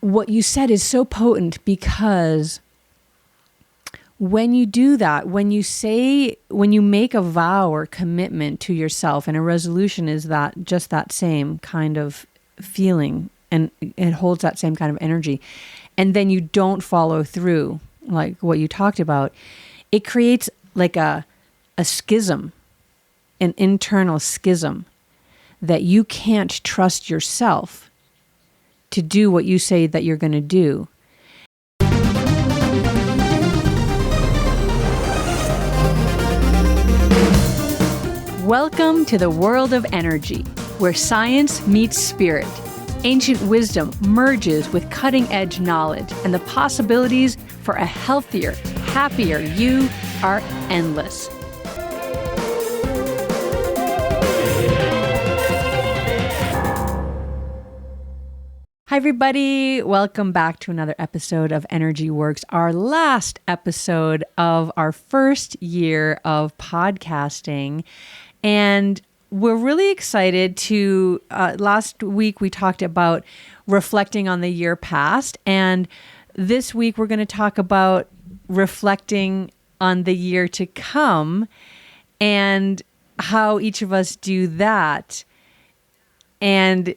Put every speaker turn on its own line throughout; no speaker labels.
what you said is so potent, because when you do that, when you make a vow or commitment to yourself, and a resolution is that just that same kind of feeling, and it holds that same kind of energy, and then you don't follow through, like what you talked about, it creates like a schism, an internal schism, that you can't trust yourself to do what you say that you're going to do. Welcome to the world of energy, where science meets spirit. Ancient wisdom merges with cutting-edge knowledge, and the possibilities for a healthier, happier you are endless. Hi, everybody. Welcome back to another episode of Energy Works, our last episode of our first year of podcasting. And we're really excited to, last week we talked about reflecting on the year past. And this week we're going to talk about reflecting on the year to come and how each of us do that. And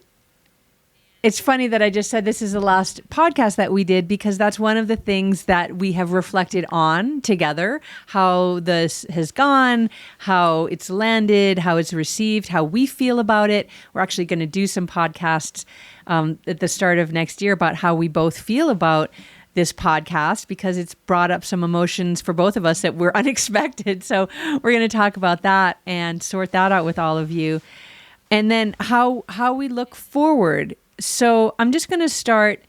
it's funny that I just said this is the last podcast that we did, because that's one of the things that we have reflected on together, how this has gone, how it's landed, how it's received, how we feel about it. We're actually going to do some podcasts at the start of next year about how we both feel about this podcast, because it's brought up some emotions for both of us that were unexpected. So we're going to talk about that and sort that out with all of you. And then how we look forward. So I'm just going to start.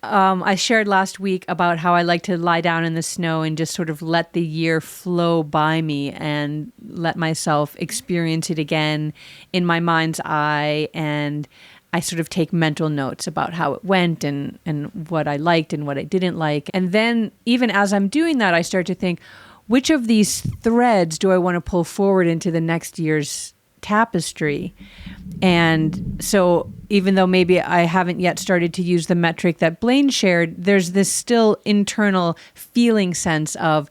I shared last week about how I like to lie down in the snow and just sort of let the year flow by me and let myself experience it again in my mind's eye. And I sort of take mental notes about how it went and what I liked and what I didn't like. And then even as I'm doing that, I start to think, which of these threads do I want to pull forward into the next year's tapestry? And so even though maybe I haven't yet started to use the metric that Blaine shared, there's this still internal feeling sense of,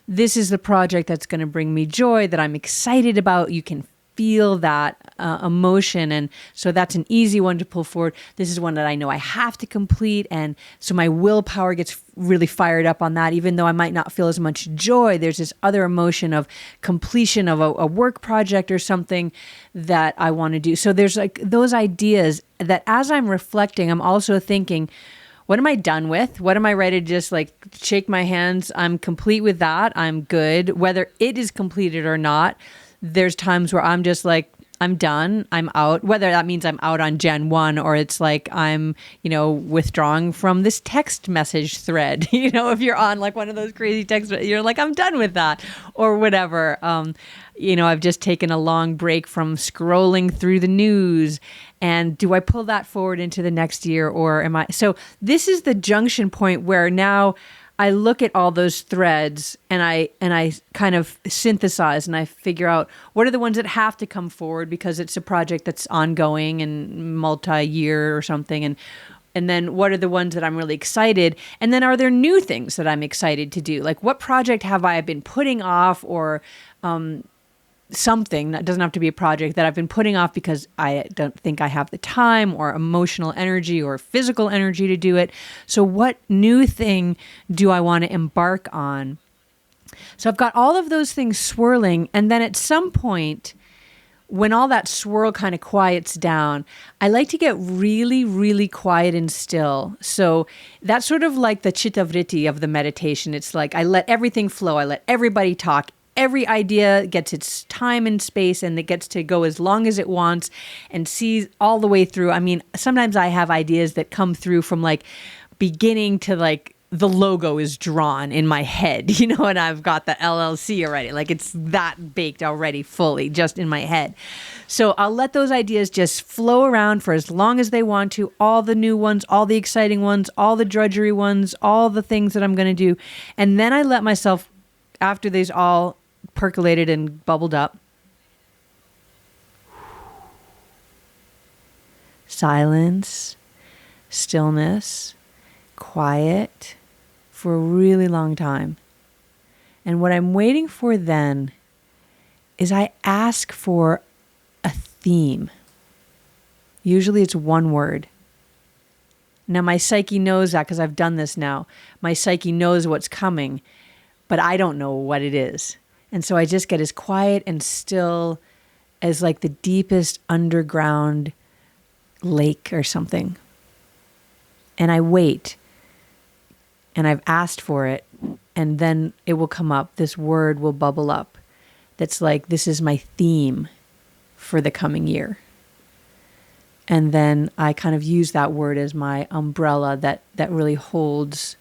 this is the project that's going to bring me joy, that I'm excited about. You can feel that emotion. And so that's an easy one to pull forward. This is one that I know I have to complete. And so my willpower gets really fired up on that. Even though I might not feel as much joy, there's this other emotion of completion of a work project or something that I want to do. So there's like those ideas that as I'm reflecting, I'm also thinking, what am I done with? What am I ready to just like shake my hands? I'm complete with that. I'm good. Whether it is completed or not, there's times where I'm just like, I'm done, I'm out, whether that means I'm out on Gen 1 or it's like I'm, withdrawing from this text message thread. If you're on like one of those crazy texts, you're like, I'm done with that or whatever. I've just taken a long break from scrolling through the news. And do I pull that forward into the next year, or am I? So this is the junction point where now I look at all those threads and I kind of synthesize and I figure out what are the ones that have to come forward because it's a project that's ongoing and multi-year or something. And then what are the ones that I'm really excited? And then are there new things that I'm excited to do? Like what project have I been putting off, or something that doesn't have to be a project that I've been putting off because I don't think I have the time or emotional energy or physical energy to do it. So what new thing do I want to embark on? So I've got all of those things swirling. And then at some point, when all that swirl kind of quiets down, I like to get really, really quiet and still. So that's sort of like the chitta vritti of the meditation. It's like I let everything flow. I let everybody talk. Every idea gets its time and space, and it gets to go as long as it wants and see all the way through. I mean, sometimes I have ideas that come through from like beginning to like the logo is drawn in my head, and I've got the LLC already. Like it's that baked already fully just in my head. So I'll let those ideas just flow around for as long as they want to, all the new ones, all the exciting ones, all the drudgery ones, all the things that I'm going to do. And then I let myself, after these all percolated and bubbled up, silence, stillness, quiet for a really long time. And what I'm waiting for then is I ask for a theme. Usually it's one word. Now my psyche knows that because I've done this now. My psyche knows what's coming, but I don't know what it is. And so I just get as quiet and still as like the deepest underground lake or something. And I wait. And I've asked for it. And then it will come up. This word will bubble up. That's like, this is my theme for the coming year. And then I kind of use that word as my umbrella that really holds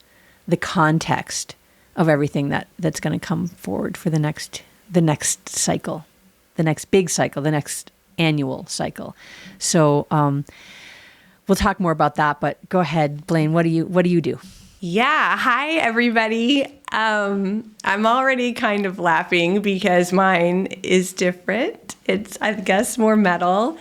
the context of everything that's going to come forward for the next cycle, the next big cycle, the next annual cycle. So we'll talk more about that. But go ahead, Blaine. What do you do?
Yeah. Hi, everybody. I'm already kind of laughing because mine is different. It's, I guess, more metal.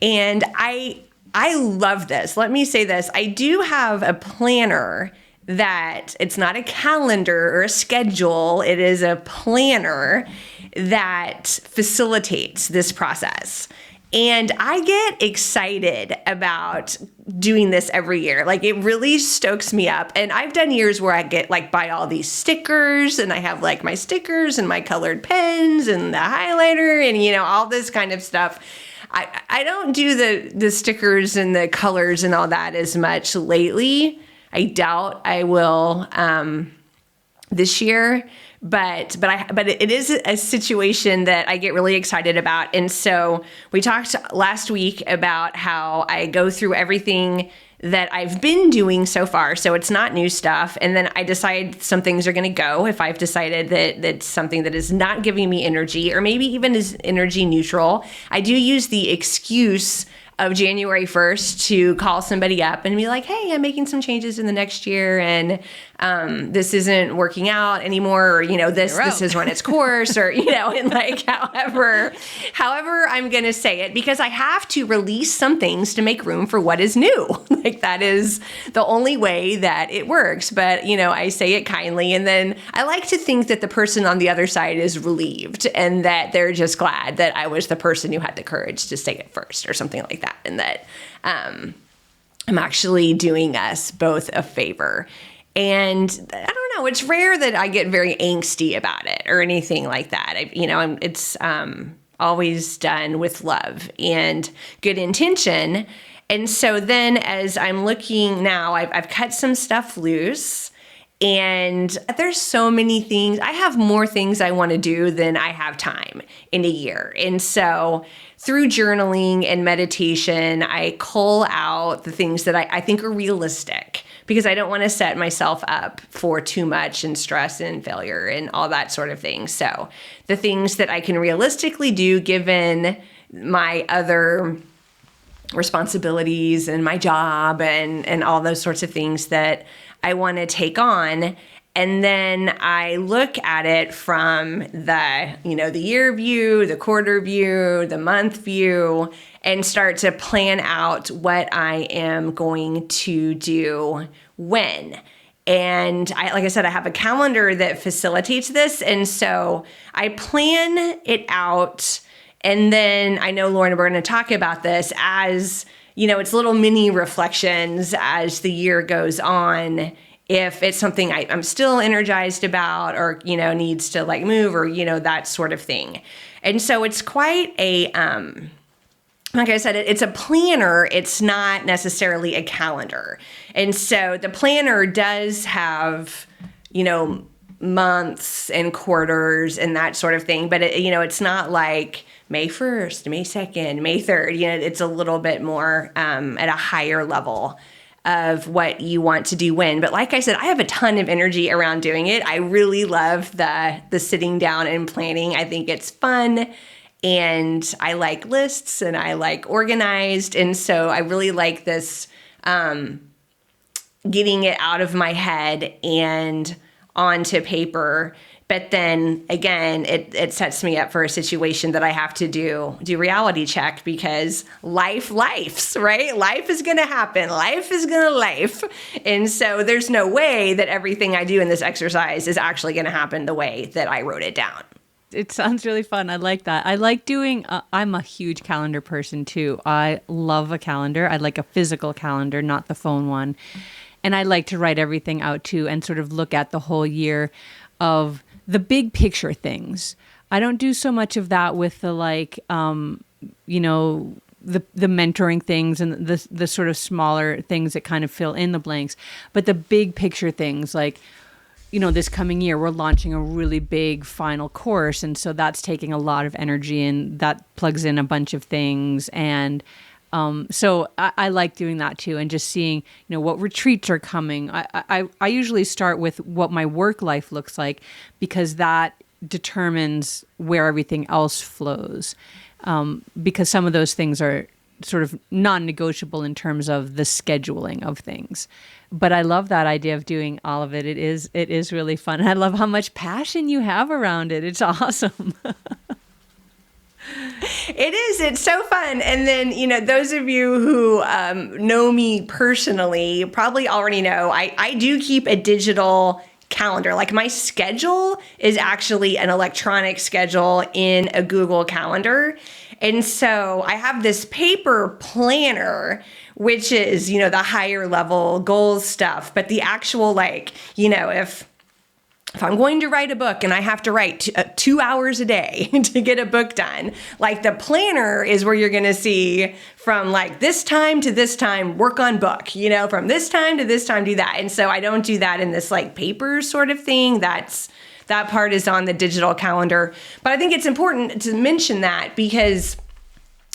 And I love this. Let me say this. I do have a planner that it's not a calendar or a schedule. It is a planner that facilitates this process. And I get excited about doing this every year. Like, it really stokes me up. And I've done years where I get buy all these stickers, and I have my stickers and my colored pens and the highlighter and, all this kind of stuff. I don't do the stickers and the colors and all that as much lately. I doubt I will this year. But it is a situation that I get really excited about. And so we talked last week about how I go through everything that I've been doing so far. So it's not new stuff. And then I decide some things are going to go if I've decided that that's something that is not giving me energy, or maybe even is energy neutral. I do use the excuse of January 1st to call somebody up and be like, hey, I'm making some changes in the next year, and this isn't working out anymore, or, this has run its course, or, and however I'm going to say it, because I have to release some things to make room for what is new. That is the only way that it works. But, I say it kindly. And then I like to think that the person on the other side is relieved and that they're just glad that I was the person who had the courage to say it first, or something like that. And that I'm actually doing us both a favor. And I don't know, it's rare that I get very angsty about it or anything like that. It's always done with love and good intention. And so then as I'm looking now, I've cut some stuff loose. And there's so many things. I have more things I want to do than I have time in a year. And so through journaling and meditation, I cull out the things that I think are realistic, because I don't want to set myself up for too much and stress and failure and all that sort of thing. So the things that I can realistically do given my other responsibilities and my job and all those sorts of things that I want to take on. And then I look at it from the year view, the quarter view, the month view, and start to plan out what I am going to do when. And like I said, I have a calendar that facilitates this. And so I plan it out. And then I know, Lauren, we're going to talk about this as, it's little mini reflections as the year goes on. If it's something I'm still energized about, or, needs to move, or, that sort of thing. And so it's quite a, like I said, it's a planner. It's not necessarily a calendar. And so the planner does have, months and quarters and that sort of thing. But, it's not like May 1st, May 2nd, May 3rd. It's a little bit more at a higher level of what you want to do when. But like I said, I have a ton of energy around doing it. I really love the sitting down and planning. I think it's fun, and I like lists, and I like organized. And so I really like this getting it out of my head and onto paper. But then again, it sets me up for a situation that I have to do reality check, because life's, right? Life is going to happen. Life is going to life. And so there's no way that everything I do in this exercise is actually going to happen the way that I wrote it down.
It sounds really fun. I like that. I like doing, I'm a huge calendar person too. I love a calendar. I like a physical calendar, not the phone one. And I like to write everything out too and sort of look at the whole year of the big picture things. I don't do so much of that with the the mentoring things and the sort of smaller things that kind of fill in the blanks. But the big picture things, like, this coming year, we're launching a really big final course. And so that's taking a lot of energy, and that plugs in a bunch of things. And so I like doing that too, and just seeing, what retreats are coming. I usually start with what my work life looks like, because that determines where everything else flows. Because some of those things are sort of non-negotiable in terms of the scheduling of things. But I love that idea of doing all of it. It is really fun. And I love how much passion you have around it. It's awesome.
It is. It's so fun. And then, those of you who know me personally probably already know I do keep a digital calendar. Like, my schedule is actually an electronic schedule in a Google Calendar. And so I have this paper planner, which is, the higher level goals stuff. But the actual, if I'm going to write a book and I have to write 2 hours a day to get a book done, the planner is where you're going to see from this time to this time, work on book, from this time to this time, do that. And so I don't do that in this paper sort of thing. That part is on the digital calendar. But I think it's important to mention that, because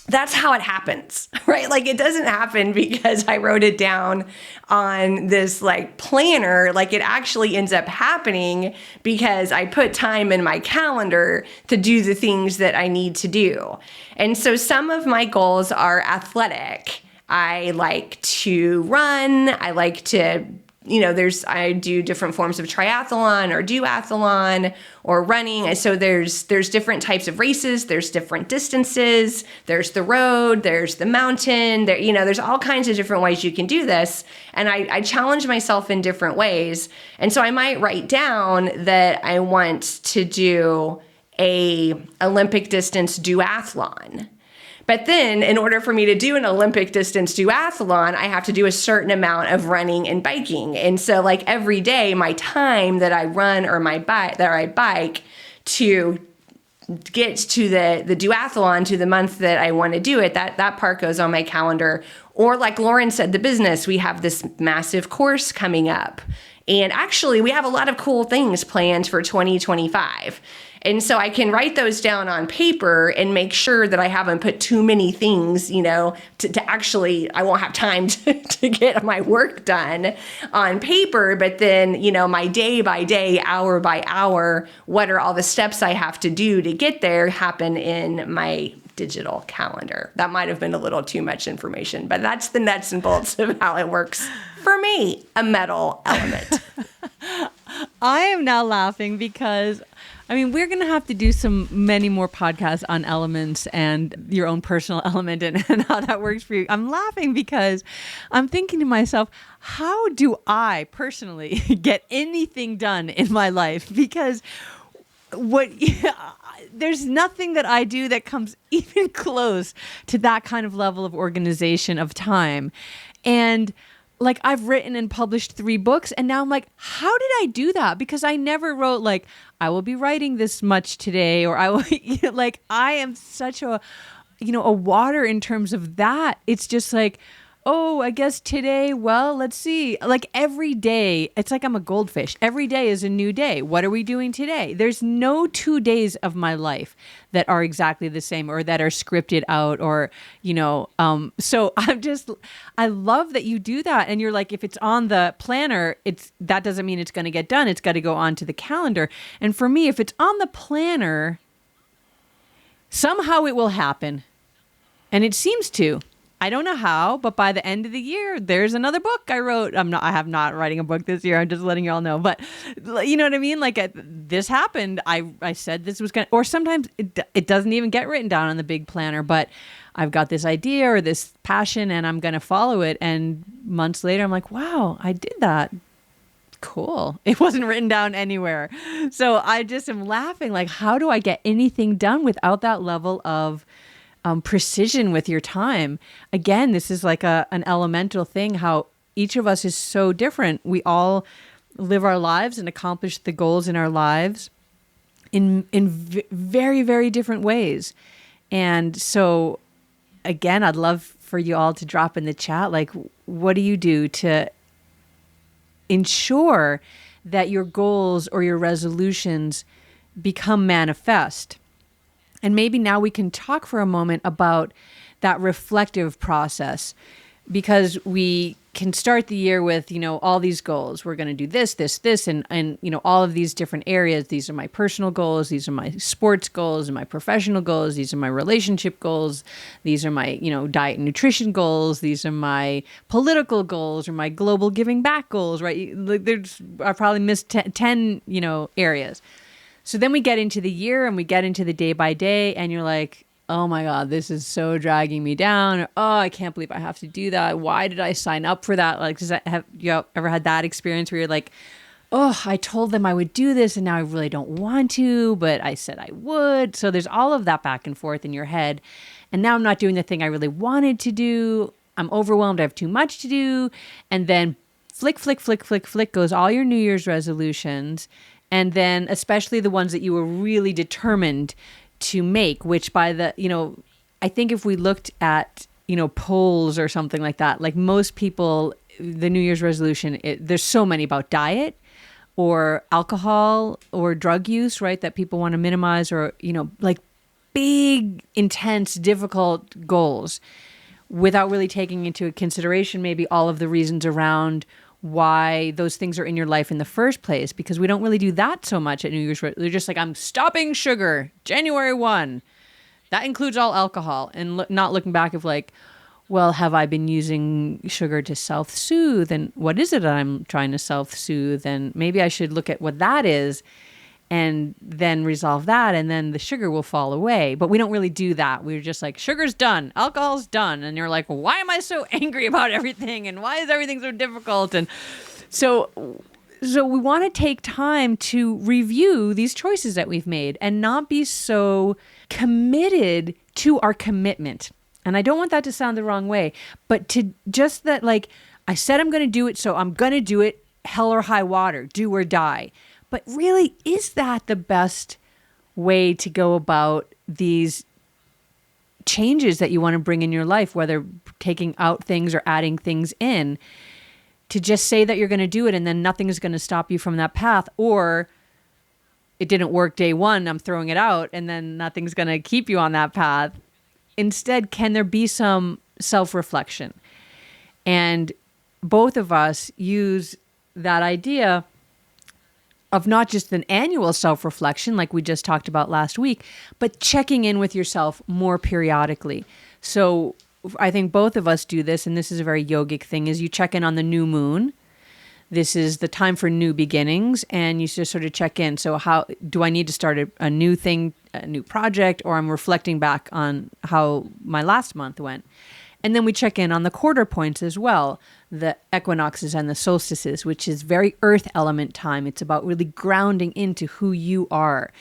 that's how it happens, right? It doesn't happen because I wrote it down on this planner. It actually ends up happening because I put time in my calendar to do the things that I need to do. And so some of my goals are athletic. I like to run. I like to I do different forms of triathlon or duathlon or running. And so there's different types of races. There's different distances. There's the road. There's the mountain. There's all kinds of different ways you can do this. And I challenge myself in different ways. And so I might write down that I want to do a Olympic distance duathlon. But then, in order for me to do an Olympic distance duathlon, I have to do a certain amount of running and biking. And so, every day, my time that I run or that I bike to get to the duathlon, to the month that I want to do it, that part goes on my calendar. Or like Lauren said, the business, we have this massive course coming up. And actually, we have a lot of cool things planned for 2025. And so I can write those down on paper and make sure that I haven't put too many things, to actually, I won't have time to get my work done on paper. But then, my day by day, hour by hour, what are all the steps I have to do to get there happen in my digital calendar. That might have been a little too much information, but that's the nuts and bolts of how it works for me, a metal element.
I am now laughing because we're going to have to do many more podcasts on elements and your own personal element and how that works for you. I'm laughing because I'm thinking to myself, how do I personally get anything done in my life? Because there's nothing that I do that comes even close to that kind of level of organization of time. And I've written and published 3 books, and now I'm like, how did I do that? Because I never wrote I will be writing this much today, or I will, I am such a water in terms of that. It's just oh, I guess today, well, let's see. Every day, it's I'm a goldfish. Every day is a new day. What are we doing today? There's no 2 days of my life that are exactly the same or that are scripted out or, so I love that you do that. And you're if it's on the planner, that doesn't mean it's going to get done. It's got to go onto the calendar. And for me, if it's on the planner, somehow it will happen. And it seems to. I don't know how, but by the end of the year, there's another book I wrote. I have not writing a book this year. I'm just letting you all know. But you know what I mean? Like this happened. I said this was going to, or sometimes it doesn't even get written down on the big planner, but I've got this idea or this passion and I'm going to follow it. And months later, I'm like, wow, I did that. Cool. It wasn't written down anywhere. So I just am laughing. Like, how do I get anything done without that level of precision with your time? Again, this is like an elemental thing, how each of us is so different. We all live our lives and accomplish the goals in our lives in very, very different ways. And so, again, I'd love for you all to drop in the chat, like, what do you do to ensure that your goals or your resolutions become manifest? And maybe now we can talk for a moment about that reflective process, because we can start the year with, all these goals. We're going to do this, this, this, and, all of these different areas. These are my personal goals. These are my sports goals and my professional goals. These are my relationship goals. These are my, diet and nutrition goals. These are my political goals or my global giving back goals, right? I probably missed 10, areas. So then we get into the year and we get into the day by day and you're like, oh my God, this is so dragging me down. Or, oh, I can't believe I have to do that. Why did I sign up for that? Like, have you ever had that experience where you're like, oh, I told them I would do this and now I really don't want to, but I said I would. So there's all of that back and forth in your head. And now I'm not doing the thing I really wanted to do. I'm overwhelmed. I have too much to do. And then flick, flick, flick, flick, flick goes all your New Year's resolutions. And then especially the ones that you were really determined to make, which by the, I think if we looked at, polls or something like that, like most people, the New Year's resolution, there's so many about diet or alcohol or drug use, right? That people want to minimize, or, like big, intense, difficult goals without really taking into consideration maybe all of the reasons around why those things are in your life in the first place, because we don't really do that so much at New Year's. They're just like, I'm stopping sugar January 1. That includes all alcohol, and not looking back of like, well, have I been using sugar to self-soothe, and what is it that I'm trying to self-soothe, and maybe I should look at what that is and then resolve that, and then the sugar will fall away. But we don't really do that. We're just like, sugar's done, alcohol's done. And you're like, why am I so angry about everything? And why is everything so difficult? And so we want to take time to review these choices that we've made and not be so committed to our commitment. And I don't want that to sound the wrong way, but to just that, like, I said I'm going to do it, so I'm going to do it, hell or high water, do or die. But really, is that the best way to go about these changes that you want to bring in your life, whether taking out things or adding things in, to just say that you're going to do it and then nothing is going to stop you from that path? Or it didn't work day one, I'm throwing it out, and then nothing's going to keep you on that path. Instead, can there be some self-reflection? And both of us use that idea of not just an annual self-reflection like we just talked about last week, but checking in with yourself more periodically. So I think both of us do this, and this is a very yogic thing, is you check in on the new moon. This is the time for new beginnings, and you just sort of check in. So how do I need to start a new thing, a new project, or I'm reflecting back on how my last month went. And then we check in on the quarter points as well, the equinoxes and the solstices, which is very earth element time. It's about really grounding into who you are.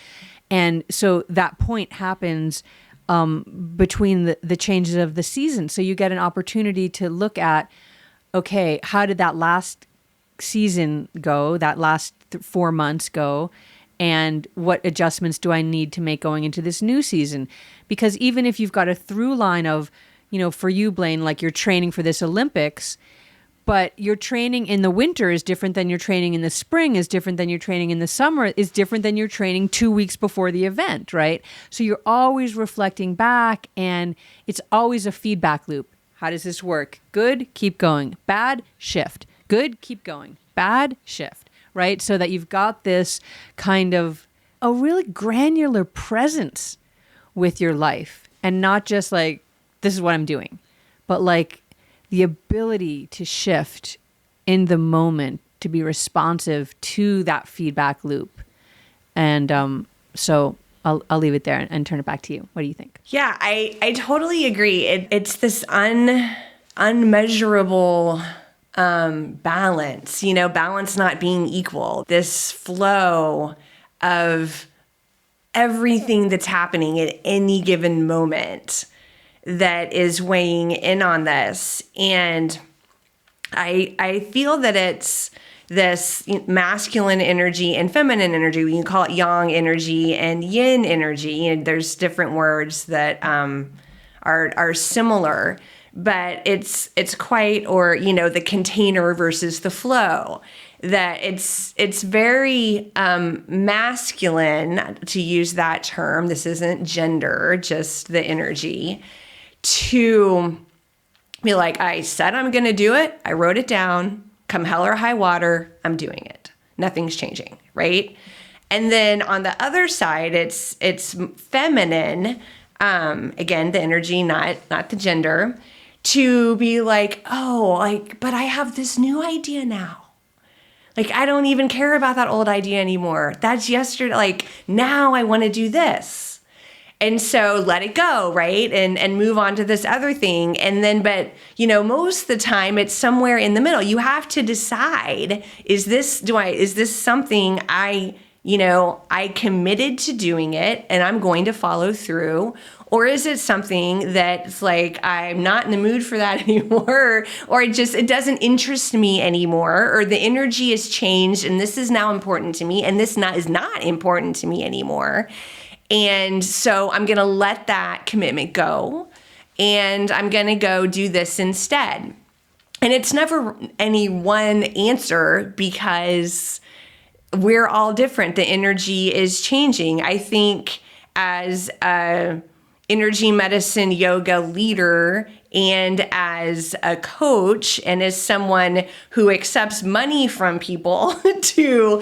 And so that point happens between the changes of the season. So you get an opportunity to look at, okay, how did that last season go, that last 4 months go, and what adjustments do I need to make going into this new season? Because even if you've got a through line of, for you, Blaine, like you're training for this Olympics, but your training in the winter is different than your training in the spring, is different than your training in the summer, is different than your training 2 weeks before the event, right? So you're always reflecting back, and it's always a feedback loop. How does this work? Good, keep going. Bad, shift. Good, keep going. Bad, shift, right? So that you've got this kind of a really granular presence with your life, and not just like, this is what I'm doing, but like the ability to shift in the moment, to be responsive to that feedback loop. And so I'll leave it there and turn it back to you. What do you think?
Yeah, I totally agree. It's this unmeasurable balance, balance not being equal, this flow of everything that's happening at any given moment that is weighing in on this. And I feel that it's this masculine energy and feminine energy. We can call it yang energy and yin energy. And there's different words that are similar, but it's quite, or the container versus the flow. That it's very masculine, to use that term. This isn't gender, just the energy, to be like, I said I'm going to do it. I wrote it down. Come hell or high water, I'm doing it. Nothing's changing, right? And then on the other side, it's feminine. Again, the energy, not the gender, to be like, but I have this new idea now. Like, I don't even care about that old idea anymore. That's yesterday. Like, now I want to do this. And so let it go, right? And move on to this other thing. And then, but, most of the time it's somewhere in the middle. You have to decide, is this something I committed to doing it and I'm going to follow through? Or is it something that's like, I'm not in the mood for that anymore, or it doesn't interest me anymore, or the energy has changed and this is now important to me and this is not important to me anymore. And so I'm going to let that commitment go and I'm going to go do this instead. And it's never any one answer because we're all different. The energy is changing. I think as a energy medicine yoga leader and as a coach and as someone who accepts money from people to,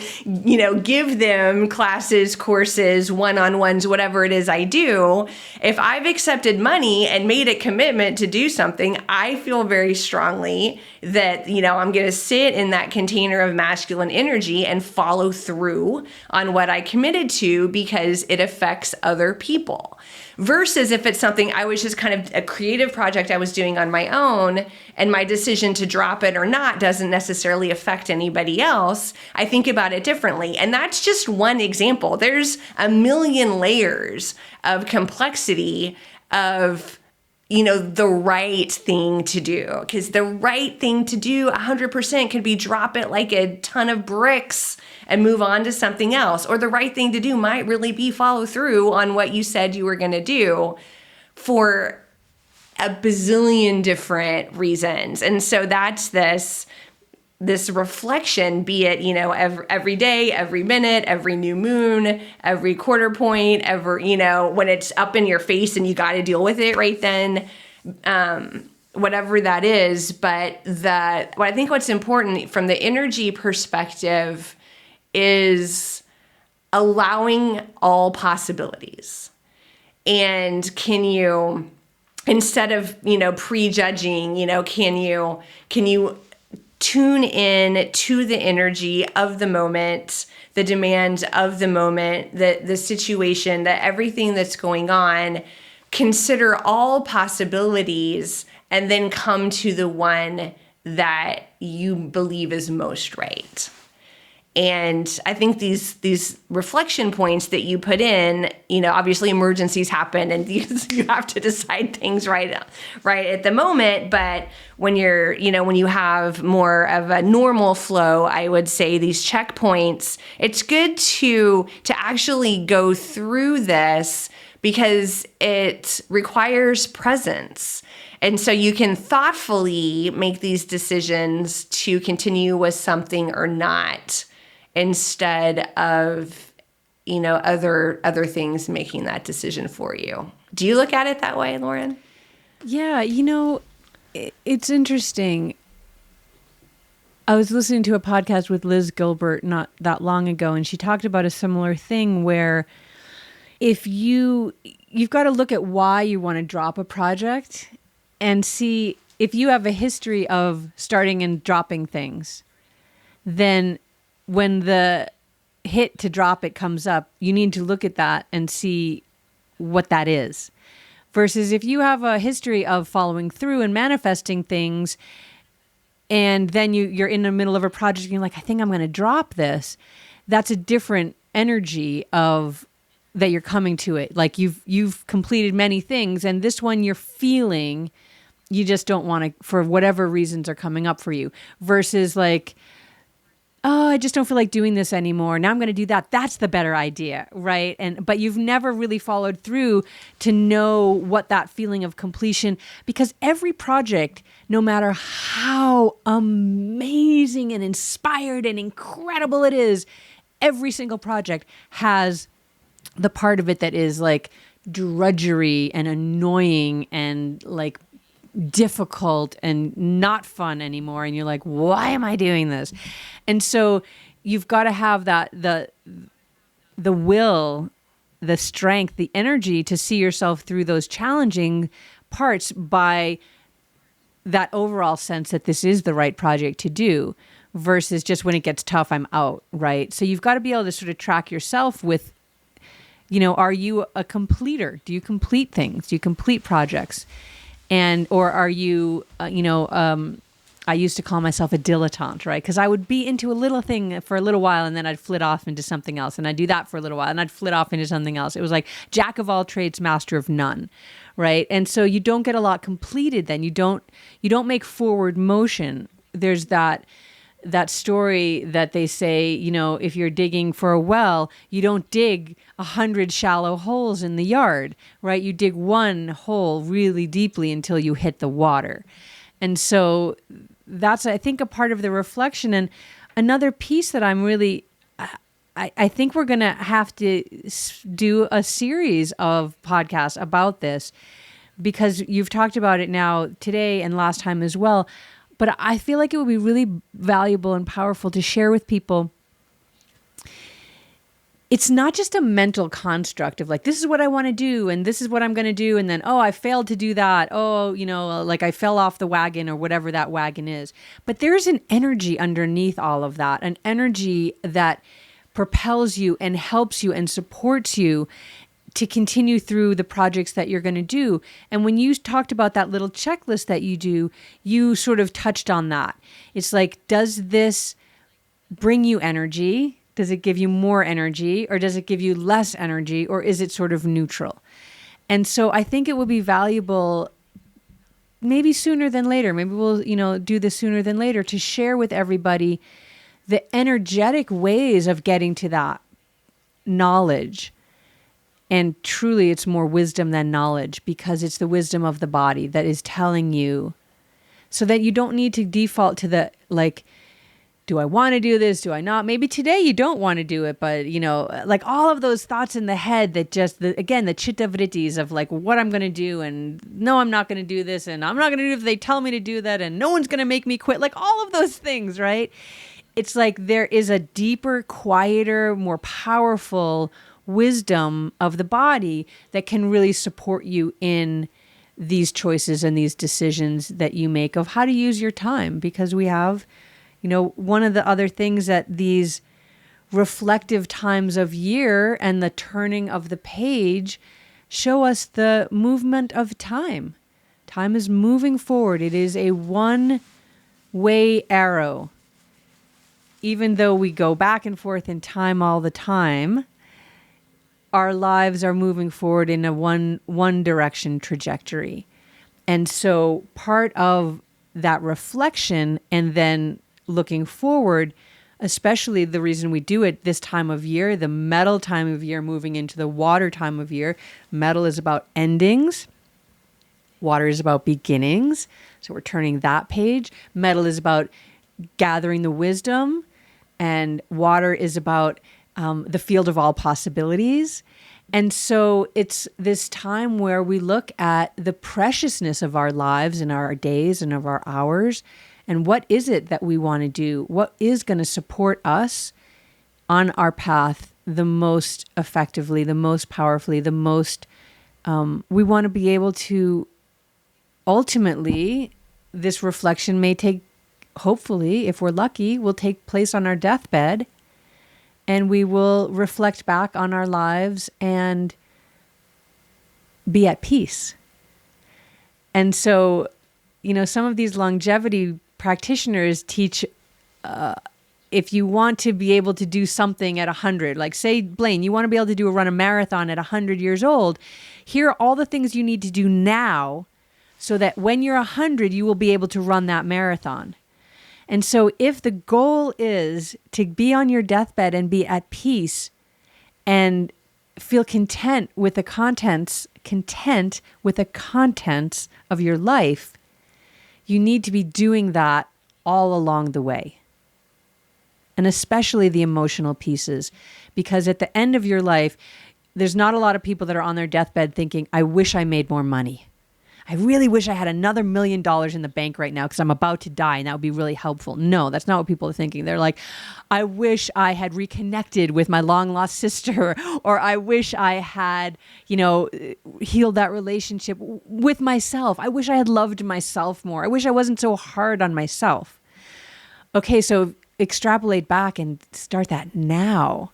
give them classes, courses, one-on-ones, whatever it is I do, if I've accepted money and made a commitment to do something, I feel very strongly that, I'm going to sit in that container of masculine energy and follow through on what I committed to because it affects other people. Versus if it's something I was just kind of a creative project I was doing on my own and my decision to drop it or not doesn't necessarily affect anybody else, I think about it differently. And that's just one example. There's a million layers of complexity of the right thing to do. Because the right thing to do 100% could be drop it like a ton of bricks and move on to something else. Or the right thing to do might really be follow through on what you said you were going to do for a bazillion different reasons. And so that's this reflection, be it, every day, every minute, every new moon, every quarter point, when it's up in your face and you got to deal with it right then, whatever that is. But I think what's important from the energy perspective is allowing all possibilities. And can you, instead of, prejudging, can you tune in to the energy of the moment, the demands of the moment, the situation, that everything that's going on, consider all possibilities, and then come to the one that you believe is most right. And I think these reflection points that you put in, obviously emergencies happen and you have to decide things right at the moment. But when when you have more of a normal flow, I would say these checkpoints, it's good to actually go through this because it requires presence. And so you can thoughtfully make these decisions to continue with something or not, instead of, other things making that decision for you. Do you look at it that way, Lauren?
Yeah, it's interesting. I was listening to a podcast with Liz Gilbert not that long ago, and she talked about a similar thing where if you've got to look at why you want to drop a project, and see if you have a history of starting and dropping things, then when the hit to drop it comes up, you need to look at that and see what that is. Versus if you have a history of following through and manifesting things, and then you're in the middle of a project and you're like, I think I'm going to drop this. That's a different energy of that you're coming to it. Like you've completed many things, and this one you're feeling you just don't want to, for whatever reasons are coming up for you, versus like, oh, I just don't feel like doing this anymore. Now I'm going to do that. That's the better idea, right? But you've never really followed through to know what that feeling of completion, because every project, no matter how amazing and inspired and incredible it is, every single project has the part of it that is like drudgery and annoying and like difficult and not fun anymore, and you're like, why am I doing this? And so you've got to have that the will, the strength, the energy to see yourself through those challenging parts by that overall sense that this is the right project to do, versus just when it gets tough, I'm out, right? So you've got to be able to sort of track yourself with, are you a completer? Do you complete things? Do you complete projects? Or are you, I used to call myself a dilettante, right? Because I would be into a little thing for a little while, and then I'd flit off into something else, and I'd do that for a little while, and I'd flit off into something else. It was like jack of all trades, master of none, right? And so you don't get a lot completed then. You don't make forward motion. There's that story that they say, if you're digging for a well, you don't dig 100 shallow holes in the yard, right? You dig one hole really deeply until you hit the water. And so that's, I think, a part of the reflection. And another piece that I'm really, I think we're going to have to do a series of podcasts about this, because you've talked about it now today and last time as well. But I feel like it would be really valuable and powerful to share with people. It's not just a mental construct of like, this is what I want to do, and this is what I'm going to do. And then, oh, I failed to do that. Oh, like I fell off the wagon, or whatever that wagon is. But there's an energy underneath all of that, an energy that propels you and helps you and supports you to continue through the projects that you're going to do. And when you talked about that little checklist that you do, you sort of touched on that. It's like, does this bring you energy? Does it give you more energy, or does it give you less energy, or is it sort of neutral? And so I think it will be valuable, maybe sooner than later. Maybe we'll, do this sooner than later, to share with everybody the energetic ways of getting to that knowledge. And truly, it's more wisdom than knowledge, because it's the wisdom of the body that is telling you, so that you don't need to default to the, like, do I want to do this? Do I not? Maybe today you don't want to do it, but, like all of those thoughts in the head that just, again, the chitta-vrittis of like what I'm going to do, and no, I'm not going to do this, and I'm not going to do it if they tell me to do that, and no one's going to make me quit. Like all of those things, right? It's like there is a deeper, quieter, more powerful wisdom of the body that can really support you in these choices and these decisions that you make of how to use your time. Because we have, one of the other things that these reflective times of year and the turning of the page show us, the movement of time. Time is moving forward. It is a one-way arrow. Even though we go back and forth in time all the time, our lives are moving forward in a one direction trajectory. And so part of that reflection, and then looking forward, especially the reason we do it this time of year, the metal time of year moving into the water time of year. Metal is about endings. Water is about beginnings. So we're turning that page. Metal is about gathering the wisdom, and water is about the field of all possibilities. And so it's this time where we look at the preciousness of our lives and our days and of our hours, and what is it that we want to do? What is going to support us on our path the most effectively, the most powerfully, the most, we want to be able to ultimately, this reflection may take, hopefully, if we're lucky, will take place on our deathbed, and we will reflect back on our lives and be at peace. And so, some of these longevity practitioners teach, if you want to be able to do something at 100, like say, Blaine, you want to be able to run a marathon at 100 years old, here are all the things you need to do now so that when you're 100, you will be able to run that marathon. And so if the goal is to be on your deathbed and be at peace and feel content with the contents of your life, you need to be doing that all along the way. And especially the emotional pieces, because at the end of your life, there's not a lot of people that are on their deathbed thinking, I wish I made more money. I really wish I had another $1 million in the bank right now because I'm about to die and that would be really helpful. No, that's not what people are thinking. They're like, I wish I had reconnected with my long lost sister, or I wish I had, healed that relationship with myself. I wish I had loved myself more. I wish I wasn't so hard on myself. Okay, so extrapolate back and start that now.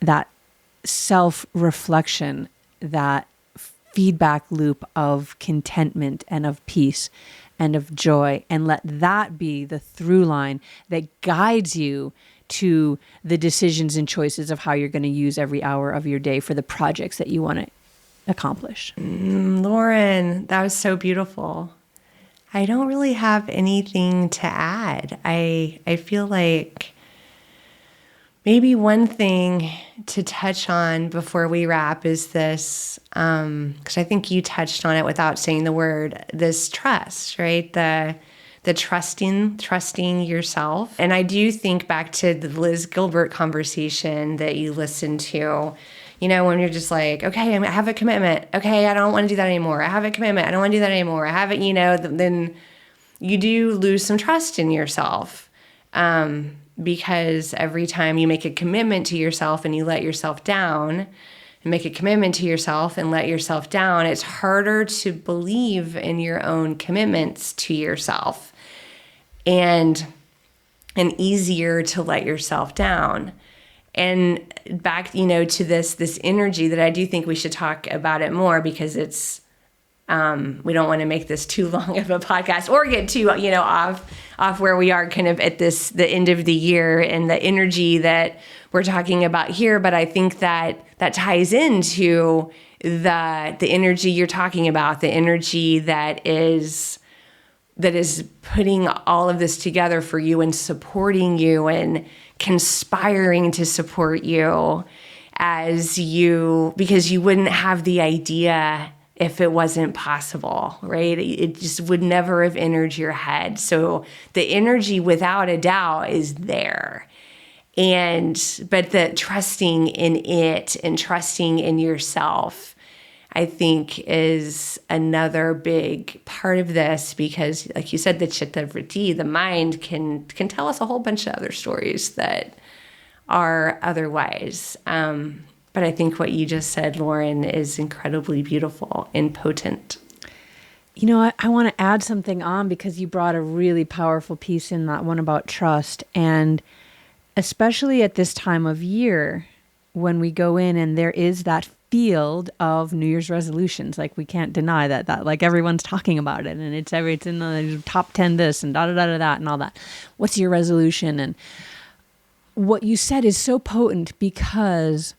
That self-reflection, that feedback loop of contentment and of peace and of joy, and let that be the through line that guides you to the decisions and choices of how you're going to use every hour of your day for the projects that you want to accomplish.
Lauren, that was so beautiful. I don't really have anything to add. I feel like maybe one thing to touch on before we wrap is this, because I think you touched on it without saying the word, this trust, right? The trusting yourself. And I do think back to the Liz Gilbert conversation that you listened to, when you're just like, okay, I have a commitment. Okay, I don't want to do that anymore. I have a commitment. I don't want to do that anymore. I have it, then you do lose some trust in yourself. Because every time you make a commitment to yourself and you let yourself down, and make a commitment to yourself and let yourself down, it's harder to believe in your own commitments to yourself, and easier to let yourself down. And back, to this energy that I do think we should talk about it more, because it's, we don't want to make this too long of a podcast or get too, off where we are kind of at the end of the year and the energy that we're talking about here. But I think that ties into the energy you're talking about, the energy that is putting all of this together for you and supporting you and conspiring to support you because you wouldn't have the idea if it wasn't possible, right? It just would never have entered your head. So the energy, without a doubt, is there. But the trusting in it and trusting in yourself, I think, is another big part of this, because like you said, the chitta vritti, the mind can tell us a whole bunch of other stories that are otherwise. But I think what you just said, Lauren, is incredibly beautiful and potent.
I want to add something on, because you brought a really powerful piece in that one about trust. And especially at this time of year, when we go in and there is that field of New Year's resolutions, like we can't deny that like everyone's talking about it, and it's in the top 10 this and da da da da that and all that. What's your resolution? And what you said is so potent, because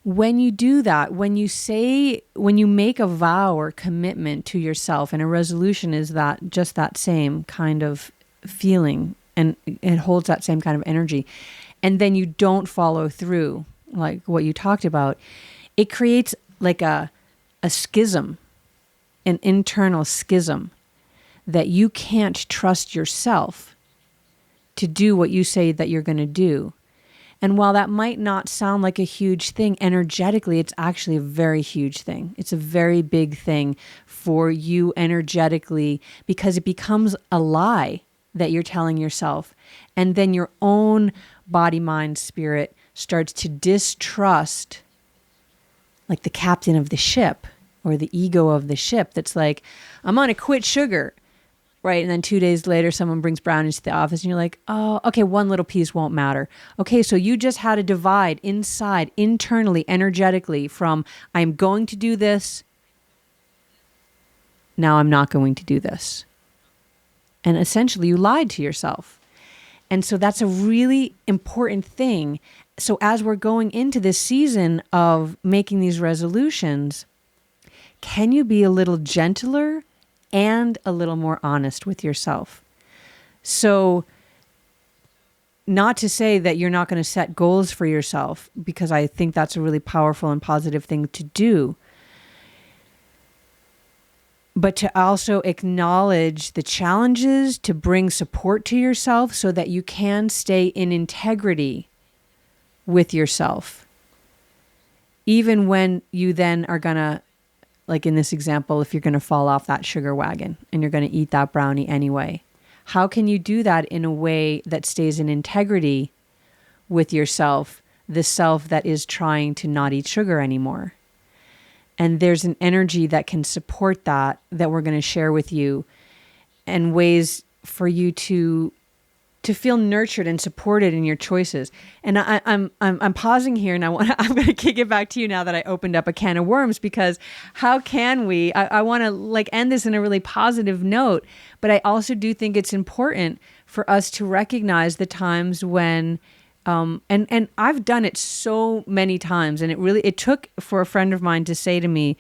when you do that, when you make a vow or commitment to yourself, and a resolution is just that same kind of feeling, and it holds that same kind of energy, and then you don't follow through, like what you talked about, it creates like a schism, an internal schism, that you can't trust yourself to do what you say that you're going to do. And while that might not sound like a huge thing, energetically, it's actually a very huge thing. It's a very big thing for you energetically, because it becomes a lie that you're telling yourself. And then your own body, mind, spirit starts to distrust like the captain of the ship or the ego of the ship that's like, I'm going to quit sugar. Right. And then 2 days later, someone brings brownies to the office and you're like, oh, okay, one little piece won't matter. Okay, so you just had a divide inside, internally, energetically from I'm going to do this. Now I'm not going to do this. And essentially you lied to yourself. And so that's a really important thing. So as we're going into this season of making these resolutions, can you be a little gentler and a little more honest with yourself? So not to say that you're not going to set goals for yourself, because I think that's a really powerful and positive thing to do. But to also acknowledge the challenges, to bring support to yourself so that you can stay in integrity with yourself. Even when you then are going to, like in this example, if you're going to fall off that sugar wagon and you're going to eat that brownie anyway, how can you do that in a way that stays in integrity with yourself, the self that is trying to not eat sugar anymore? And there's an energy that can support that we're going to share with you, and ways for you to feel nurtured and supported in your choices. And I'm pausing here, and I'm going to kick it back to you now that I opened up a can of worms, because how can we? I want to like end this in a really positive note, but I also do think it's important for us to recognize the times when. And I've done it so many times, and it took for a friend of mine to say to me,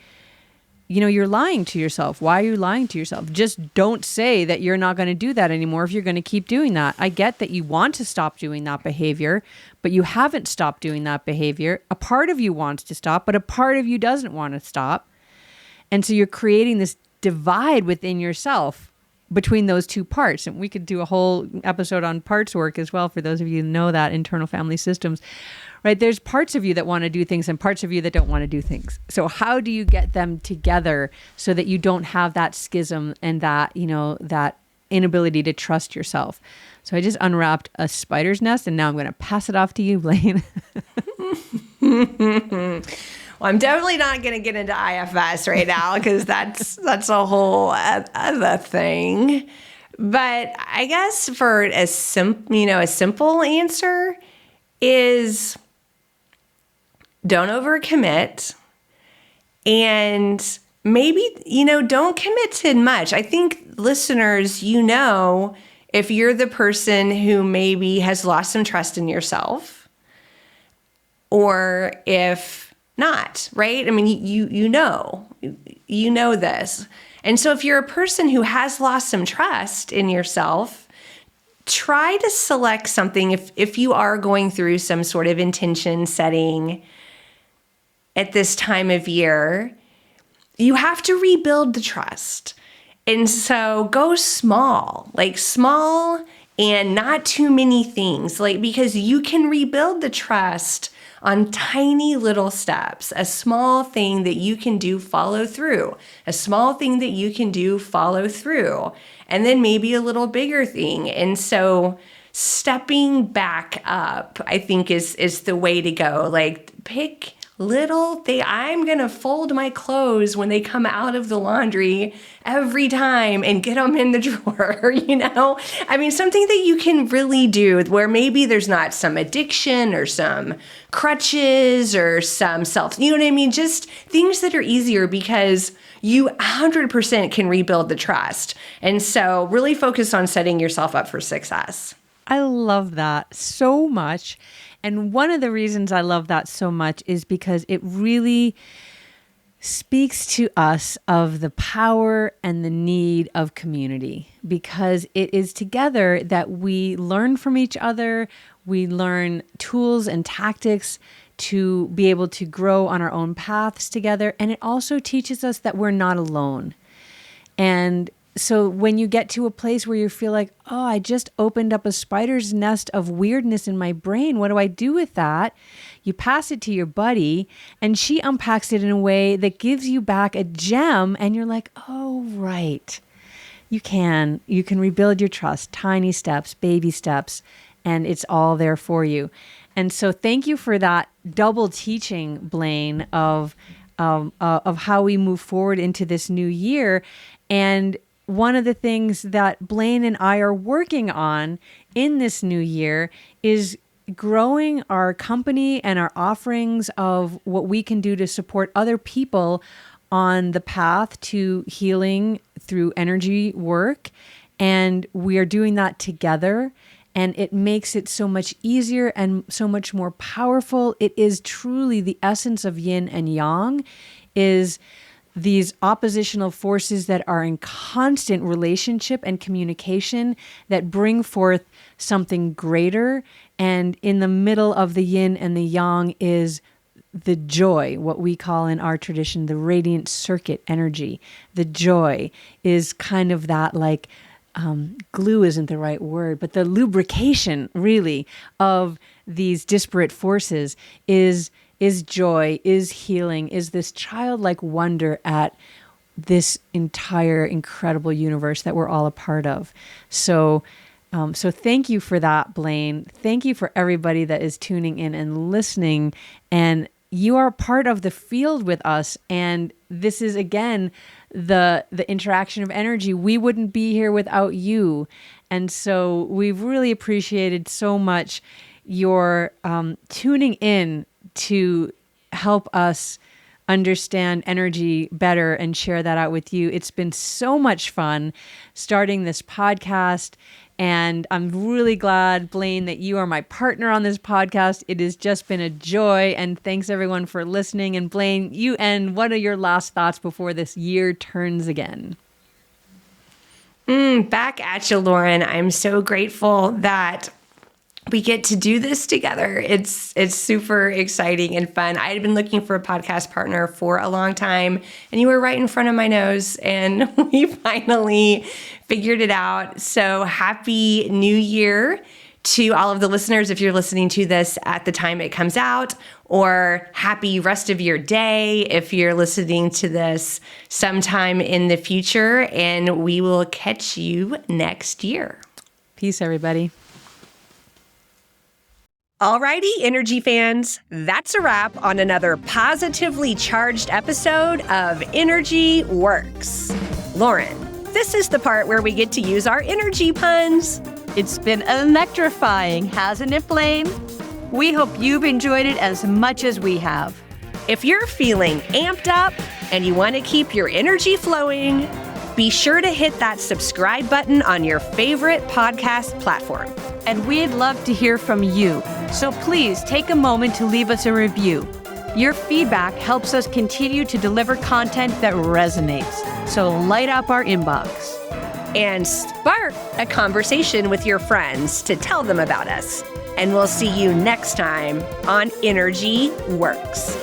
you know, you're lying to yourself. Why are you lying to yourself? Just don't say that you're not going to do that anymore if you're going to keep doing that. I get that you want to stop doing that behavior, but you haven't stopped doing that behavior. A part of you wants to stop, but a part of you doesn't want to stop. And so you're creating this divide within yourself between those two parts. And we could do a whole episode on parts work as well, for those of you who know that, internal family systems, right? There's parts of you that want to do things and parts of you that don't want to do things. So how do you get them together so that you don't have that schism and that, you know, that inability to trust yourself? So I just unwrapped a spider's nest, and now I'm going to pass it off to you, Blaine.
Well, I'm definitely not going to get into IFS right now, because that's a whole other thing. But I guess for a simple answer is don't overcommit, and maybe, don't commit to much. I think listeners, if you're the person who maybe has lost some trust in yourself, or if not, right? I mean, you know this. And so if you're a person who has lost some trust in yourself, try to select something if you are going through some sort of intention setting at this time of year. You have to rebuild the trust. And so go small and not too many things, because you can rebuild the trust on tiny little steps. A small thing that you can do, follow through. A small thing that you can do, follow through. And then maybe a little bigger thing. And so stepping back up, I think is the way to go. Pick little thing. I'm going to fold my clothes when they come out of the laundry every time and get them in the drawer, I mean, something that you can really do where maybe there's not some addiction or some crutches or some self, you know what I mean? Just things that are easier, because you 100% can rebuild the trust. And so really focus on setting yourself up for success.
I love that so much. And one of the reasons I love that so much is because it really speaks to us of the power and the need of community, because it is together that we learn from each other. We learn tools and tactics to be able to grow on our own paths together. And it also teaches us that we're not alone. And so when you get to a place where you feel like, oh, I just opened up a spider's nest of weirdness in my brain, what do I do with that? You pass it to your buddy, and she unpacks it in a way that gives you back a gem, and you're like, oh, right. You can rebuild your trust, tiny steps, baby steps, and it's all there for you. And so thank you for that double teaching, Blaine, of of how we move forward into this new year. And one of the things that Blaine and I are working on in this new year is growing our company and our offerings of what we can do to support other people on the path to healing through energy work. And we are doing that together. And it makes it so much easier and so much more powerful. It is truly the essence of yin and yang, is these oppositional forces that are in constant relationship and communication that bring forth something greater. And in the middle of the yin and the yang is the joy, what we call in our tradition, the radiant circuit energy. The joy is kind of that like, glue isn't the right word, but the lubrication really of these disparate forces is joy, is healing, is this childlike wonder at this entire incredible universe that we're all a part of. So thank you for that, Blaine. Thank you for everybody that is tuning in and listening. And you are part of the field with us. And this is, again, the interaction of energy. We wouldn't be here without you. And so we've really appreciated so much your tuning in to help us understand energy better and share that out with you. It's been so much fun starting this podcast. And I'm really glad, Blaine, that you are my partner on this podcast. It has just been a joy. And thanks everyone for listening. And Blaine, you end. What are your last thoughts before this year turns again?
Back at you, Lauren. I'm so grateful that we get to do this together. It's super exciting and fun. I had been looking for a podcast partner for a long time, and you were right in front of my nose, and we finally figured it out. So happy New Year to all of the listeners if you're listening to this at the time it comes out, or happy rest of your day if you're listening to this sometime in the future, and we will catch you next year.
Peace, everybody.
Alrighty, energy fans, that's a wrap on another positively charged episode of Energy Works. Lauren, this is the part where we get to use our energy puns.
It's been electrifying, hasn't it, Blaine? We hope you've enjoyed it as much as we have.
If you're feeling amped up and you want to keep your energy flowing, be sure to hit that subscribe button on your favorite podcast platform.
And we'd love to hear from you, so please take a moment to leave us a review. Your feedback helps us continue to deliver content that resonates, so light up our inbox.
And spark a conversation with your friends to tell them about us. And we'll see you next time on Energy Works.